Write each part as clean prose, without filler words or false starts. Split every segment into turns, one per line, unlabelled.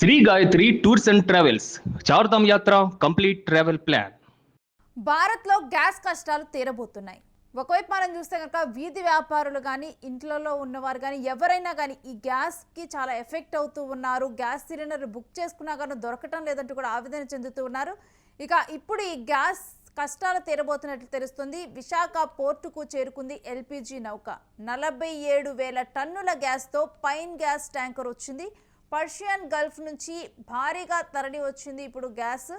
Shri Gayatri tours and travels Chardham yatra complete travel plan.
భారత్లో gas కష్టాలు తీరబోతున్నాయి. ఒకవైపు మనం చూస్తే కనుక వీధి వ్యాపారులు కానీ ఇంట్లో ఉన్నవారు కానీ ఎవరైనా కానీ ఈ గ్యాస్కి చాలా ఎఫెక్ట్ అవుతూ ఉన్నారు. గ్యాస్ సిలిండర్ బుక్ చేసుకున్నా కానీ దొరకటం లేదంటూ కూడా ఆవేదన చెందుతూ ఉన్నారు. ఇక ఇప్పుడు ఈ గ్యాస్ కష్టాలు తీరబోతున్నట్లు తెలుస్తుంది. విశాఖ పోర్టుకు చేరుకుంది ఎల్పిజి నౌక. 47,000 టన్నుల గ్యాస్తో పైన్ గ్యాస్ ట్యాంకర్ వచ్చింది. పర్షియన్ గల్ఫ్ నుంచి భారీగా తరలి వచ్చింది ఇప్పుడు గ్యాస్.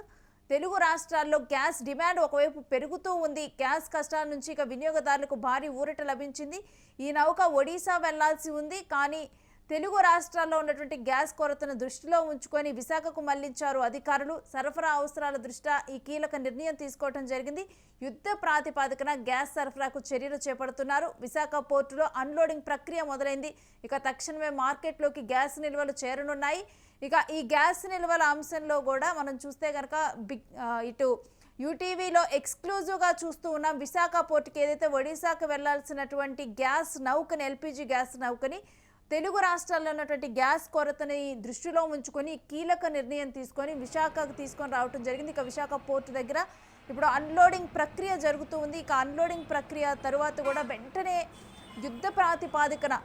తెలుగు రాష్ట్రాల్లో గ్యాస్ డిమాండ్ ఒకవైపు పెరుగుతూ ఉంది. గ్యాస్ కష్టాల నుంచి ఇక వినియోగదారులకు భారీ ఊరట లభించింది. ఈ నౌక ఒడిశా వెళ్లాల్సి ఉంది. కానీ తెలుగు రాష్ట్రాల్లో ఉన్నటువంటి గ్యాస్ కొరతను దృష్టిలో ఉంచుకొని విశాఖకు మళ్లించారు అధికారులు. సరఫరా అవసరాల దృష్ట్యా ఈ కీలక నిర్ణయం తీసుకోవడం జరిగింది. యుద్ధ ప్రాతిపదికన గ్యాస్ సరఫరాకు చర్యలు చేపడుతున్నారు. విశాఖ పోర్టులో అన్లోడింగ్ ప్రక్రియ మొదలైంది. ఇక తక్షణమే మార్కెట్లోకి గ్యాస్ నిల్వలు చేరనున్నాయి. ఇక ఈ గ్యాస్ నిల్వల అంశంలో కూడా మనం చూస్తే కనుక ఇటు యూటీవీలో ఎక్స్క్లూజివ్గా చూస్తూ ఉన్నాం. విశాఖ పోర్టుకి ఏదైతే ఒడిశాకు వెళ్లాల్సినటువంటి గ్యాస్ నౌకని, ఎల్పిజి గ్యాస్ నౌకని తెలుగు రాష్ట్రాల్లో ఉన్నటువంటి గ్యాస్ కొరతని దృష్టిలో ఉంచుకొని కీలక నిర్ణయం తీసుకొని విశాఖకు తీసుకొని రావడం జరిగింది. ఇక విశాఖ పోర్టు దగ్గర ఇప్పుడు అన్లోడింగ్ ప్రక్రియ జరుగుతూ ఉంది. ఇక అన్లోడింగ్ ప్రక్రియ తరువాత కూడా వెంటనే యుద్ధ ప్రాతిపాదికన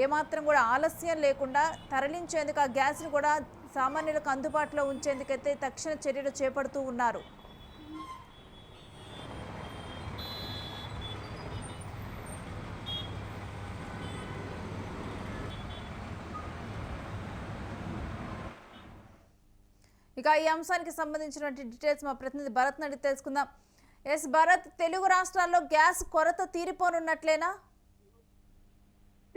ఏమాత్రం కూడా ఆలస్యం లేకుండా తరలించేందుకు ఆ గ్యాస్ను కూడా సామాన్యులకు అందుబాటులో ఉంచేందుకైతే తక్షణ చర్యలు చేపడుతూ ఉన్నారు. ఇక ఈ అంశానికి సంబంధించినటువంటి డీటెయిల్స్ మా ప్రతినిధి భరత్ అడిగి తెలుసుకుందాం. ఎస్ భరత్, తెలుగు రాష్ట్రాల్లో గ్యాస్ కొరత తీరిపోనున్నట్లేనా?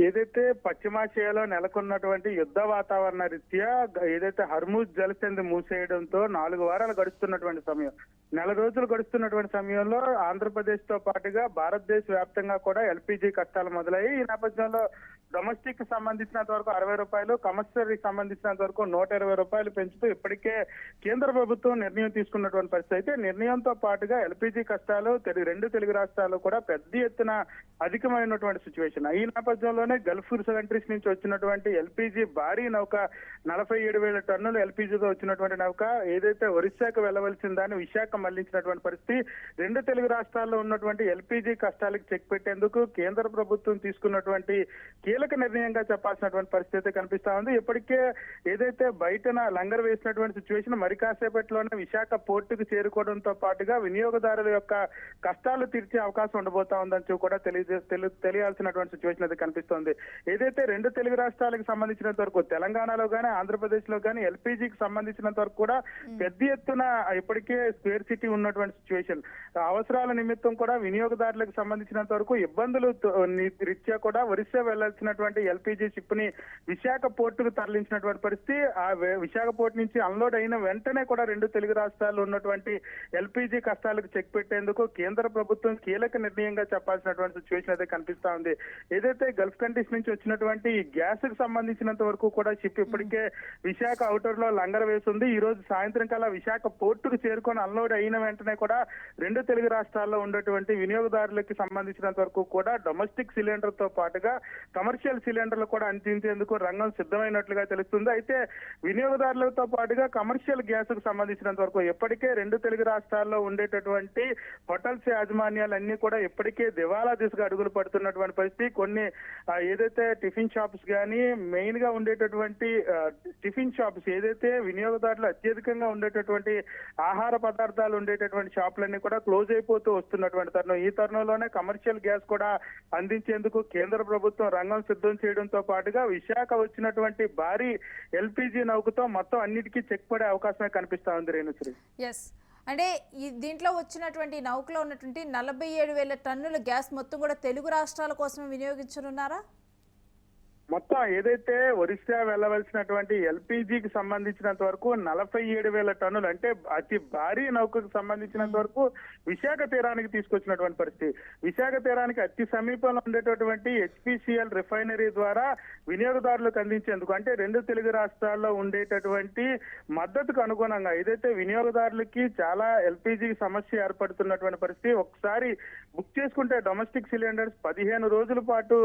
ఏదైతే పశ్చిమాసియాలో నెలకొన్నటువంటి యుద్ధ వాతావరణ రీత్యా ఏదైతే హర్మూజ్ జలసంధి మూసేయడంతో 4 వారాలు గడుస్తున్నటువంటి సమయం, 4 రోజులు గడుస్తున్నటువంటి సమయంలో ఆంధ్రప్రదేశ్ తో పాటుగా భారతదేశ వ్యాప్తంగా కూడా ఎల్పిజి కష్టాలు మొదలయ్యి ఈ నేపథ్యంలో డొమెస్టిక్ సంబంధించినంత వరకు 60 రూపాయలు, కమర్షియల్ సంబంధించినంత వరకు 120 రూపాయలు పెంచుతూ ఇప్పటికే కేంద్ర ప్రభుత్వం నిర్ణయం తీసుకున్నటువంటి పరిస్థితి. అయితే నిర్ణయంతో పాటుగా ఎల్పిజి కష్టాలు రెండు తెలుగు రాష్ట్రాల్లో కూడా పెద్ద ఎత్తున అధికమైనటువంటి సిచ్యువేషన్. ఈ నేపథ్యంలోనే గల్ఫ్ కంట్రీస్ నుంచి వచ్చినటువంటి ఎల్పిజి భారీ నౌక 47,000 టన్నులు ఎల్పిజితో వచ్చినటువంటి నౌక ఏదైతే ఒరిస్సాకు వెళ్లవలసిందని విశాఖ మళ్లించినటువంటి పరిస్థితి. రెండు తెలుగు రాష్ట్రాల్లో ఉన్నటువంటి ఎల్పిజి కష్టాలకు చెక్ పెట్టేందుకు కేంద్ర ప్రభుత్వం తీసుకున్నటువంటి కీలక నిర్ణయంగా చెప్పాల్సినటువంటి పరిస్థితి కనిపిస్తా ఉంది. ఇప్పటికే ఏదైతే బయటన లంగర్ వేసినటువంటి సిచ్యువేషన్ మరి కాసేపట్లోనే విశాఖ పోర్టుకు చేరుకోవడంతో పాటుగా వినియోగదారుల యొక్క కష్టాలు తీర్చే అవకాశం ఉండబోతా ఉందని కూడా తెలియాల్సినటువంటి సిచ్యువేషన్ అయితే కనిపిస్తోంది. ఏదైతే రెండు తెలుగు రాష్ట్రాలకు సంబంధించినంత వరకు తెలంగాణలో గానీ ఆంధ్రప్రదేశ్ లో గానీ ఎల్పిజికి సంబంధించినంత వరకు కూడా పెద్ద ఎత్తున ఇప్పటికే స్క్వేర్ సిటీ ఉన్నటువంటి సిచ్యువేషన్. అవసరాల నిమిత్తం కూడా వినియోగదారులకు సంబంధించినంత వరకు ఇబ్బందులు రీత్యా కూడా ఒరిస్సా వెళ్లాల్సినటువంటి ఎల్పిజి షిప్ ని విశాఖ పోర్టుకు తరలించినటువంటి పరిస్థితి. ఆ విశాఖ పోర్టు నుంచి అన్లోడ్ అయిన వెంటనే కూడా రెండు తెలుగు రాష్ట్రాల్లో ఉన్నటువంటి ఎల్పిజి కష్టాలకు చెక్ పెట్టేందుకు కేంద్ర ప్రభుత్వం కీలక నిర్ణయంగా చెప్పాల్సినటువంటి సిచ్యువేషన్ అయితే కనిపిస్తా ఉంది. ఏదైతే గల్ఫ్ కంట్రీస్ నుంచి వచ్చినటువంటి గ్యాస్ కు సంబంధించినంత వరకు కూడా షిప్ ఇప్పటికే విశాఖ అవుటర్ లో లంగర్ వేసింది. ఈ రోజు సాయంత్రం కల్లా విశాఖ పోర్టుకు చేరుకొని అన్లోడ్ అయిన వెంటనే కూడా రెండు తెలుగు రాష్ట్రాల్లో ఉన్నటువంటి వినియోగదారులకి సంబంధించినంత వరకు కూడా డొమెస్టిక్ సిలిండర్ తో పాటుగా కమర్షియల్ సిలిండర్లు కూడా అందించేందుకు రంగం సిద్ధమైనట్లుగా తెలుస్తుంది. అయితే వినియోగదారులతో పాటుగా కమర్షియల్ గ్యాస్ కు సంబంధించినంత వరకు ఇప్పటికే రెండు తెలుగు రాష్ట్రాల్లో ఉండేటటువంటి హోటల్స్ యాజమాన్యాలన్నీ కూడా ఇప్పటికే దివాలా దిశగా అడుగులు పడుతున్నటువంటి పరిస్థితి. కొన్ని ఏదైతే టిఫిన్ షాప్స్ కానీ మెయిన్ గా ఉండేటటువంటి టిఫిన్ షాప్స్ ఏదైతే వినియోగదారులు అత్యధికంగా ఉండేటటువంటి ఆహార పదార్థాలు ఉండేటటువంటి షాపులన్నీ కూడా క్లోజ్ అయిపోతూ వస్తున్నటువంటి తరుణం. ఈ తరుణంలోనే కమర్షియల్ గ్యాస్ కూడా అందించేందుకు కేంద్ర ప్రభుత్వం రంగం సిద్ధం చేయడంతో పాటుగా విశాఖ వచ్చినటువంటి భారీ ఎల్పిజి నౌకతో మొత్తం అన్నిటికీ చెక్ పడే అవకాశమే కనిపిస్తా ఉంది రేణుశ్రీ.
ఎస్, అంటే ఈ దీంట్లో వచ్చినటువంటి నౌకలో ఉన్నటువంటి 47,000 టన్నుల గ్యాస్ మొత్తం కూడా తెలుగు రాష్ట్రాల కోసమే వినియోగించనున్నారా?
మొత్తం ఏదైతే ఒరిస్సా వెళ్లవలసినటువంటి ఎల్పిజికి సంబంధించినంత వరకు 47,000 టన్నులు అంటే అతి భారీ నౌకకు సంబంధించినంత వరకు విశాఖ తీరానికి తీసుకొచ్చినటువంటి పరిస్థితి. విశాఖ తీరానికి అతి సమీపంలో ఉండేటటువంటి హెచ్పిసిఎల్ రిఫైనరీ ద్వారా వినియోగదారులకు అందించేందుకు అంటే రెండు తెలుగు రాష్ట్రాల్లో ఉండేటటువంటి మద్దతుకు అనుగుణంగా ఏదైతే వినియోగదారులకి చాలా ఎల్పిజి సమస్య ఏర్పడుతున్నటువంటి పరిస్థితి. ఒకసారి బుక్ చేసుకుంటే డొమెస్టిక్ సిలిండర్స్ 15 రోజుల పాటు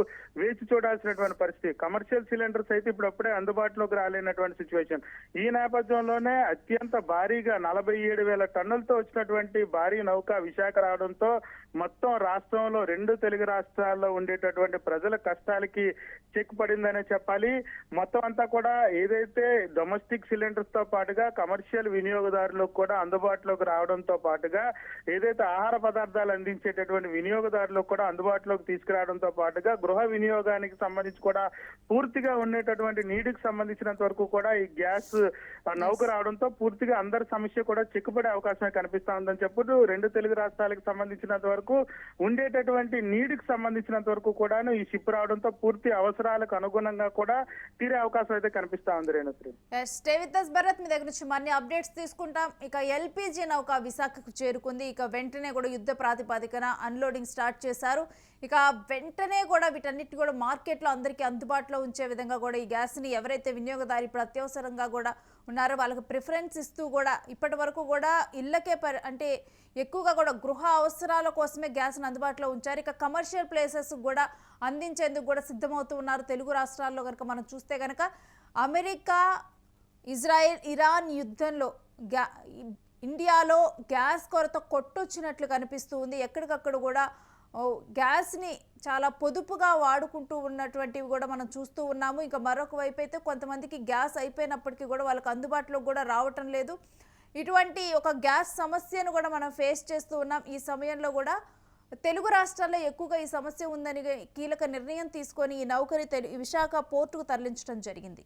వేచి చూడాల్సినటువంటి పరిస్థితి. కమర్షియల్ సిలిండర్స్ అయితే ఇప్పుడప్పుడే అందుబాటులోకి రాలేనటువంటి సిచ్యువేషన్. ఈ నేపథ్యంలోనే అత్యంత భారీగా 47,000 టన్నులతో వచ్చినటువంటి భారీ నౌక విశాఖ రావడంతో మొత్తం రాష్ట్రంలో 2 తెలుగు రాష్ట్రాల్లో ఉండేటటువంటి ప్రజల కష్టాలకి చెక్ పడిందనే చెప్పాలి. మొత్తం అంతా కూడా ఏదైతే డొమెస్టిక్ సిలిండర్స్ తో పాటుగా కమర్షియల్ వినియోగదారులకు కూడా అందుబాటులోకి రావడంతో పాటుగా ఏదైతే ఆహార పదార్థాలు అందించేటటువంటి వినియోగదారులకు కూడా అందుబాటులోకి తీసుకురావడంతో పాటుగా గృహ వినియోగానికి సంబంధించి కూడా పూర్తిగా ఉండేటటువంటి నీటికి సంబంధించినంత వరకు కూడా ఈ గ్యాస్ నౌక రావడంతో పూర్తిగా అందరి సమస్య కూడా చిక్కుపడే అవకాశమే కనిపిస్తా ఉందని చెప్పుతూ 2 తెలుగు రాష్ట్రాలకు సంబంధించినంత వరకు ఉండేటటువంటి నీటికి సంబంధించినంత వరకు కూడాను ఈ షిప్ రావడంతో పూర్తి అవసరాలకు అనుగుణంగా కూడా తీరే అవకాశం అయితే కనిపిస్తా ఉంది. Renushree,
stay with us Bharat, మీ దగ్గర నుంచి మరిన్ని అప్డేట్స్ తీసుకుంటాం. ఇక ఎల్పిజి నౌక విశాఖకు చేరుకుంది. ఇక వెంటనే కూడా యుద్ధ ప్రాతిపదికన అన్లోడింగ్ స్టార్ట్ చేశారు. ఇక వెంటనే కూడా వీటన్నిటి కూడా మార్కెట్లో అందరికీ అందుబాటులో ఉంచే విధంగా కూడా ఈ గ్యాస్ని ఎవరైతే వినియోగదారు ఇప్పుడు అత్యవసరంగా కూడా ఉన్నారో వాళ్ళకి ప్రిఫరెన్స్ ఇస్తూ కూడా ఇప్పటి వరకు కూడా ఇళ్ళకే అంటే ఎక్కువగా కూడా గృహ అవసరాల కోసమే గ్యాస్ని అందుబాటులో ఉంచారు. ఇక కమర్షియల్ ప్లేసెస్ కూడా అందించేందుకు కూడా సిద్ధమవుతూ ఉన్నారు. తెలుగు రాష్ట్రాల్లో కనుక మనం చూస్తే కనుక అమెరికా, ఇజ్రాయెల్, ఇరాన్ యుద్ధంలో ఇండియాలో గ్యాస్ కొరత కొట్టొచ్చినట్లు కనిపిస్తూ ఉంది. ఎక్కడికక్కడ కూడా గ్యాస్ని చాలా పొదుపుగా వాడుకుంటూ ఉన్నటువంటివి కూడా మనం చూస్తూ ఉన్నాము. ఇంకా మరొక వైపు అయితే కొంతమందికి గ్యాస్ అయిపోయినప్పటికీ కూడా వాళ్ళకి అందుబాటులో కూడా రావటం లేదు. ఇటువంటి ఒక గ్యాస్ సమస్యను కూడా మనం ఫేస్ చేస్తూ ఉన్నాం. ఈ సమయంలో కూడా తెలుగు రాష్ట్రాల్లో ఎక్కువగా ఈ సమస్య ఉందని కీలక నిర్ణయం తీసుకొని ఈ నౌకని విశాఖ పోర్టుకు తరలించడం జరిగింది.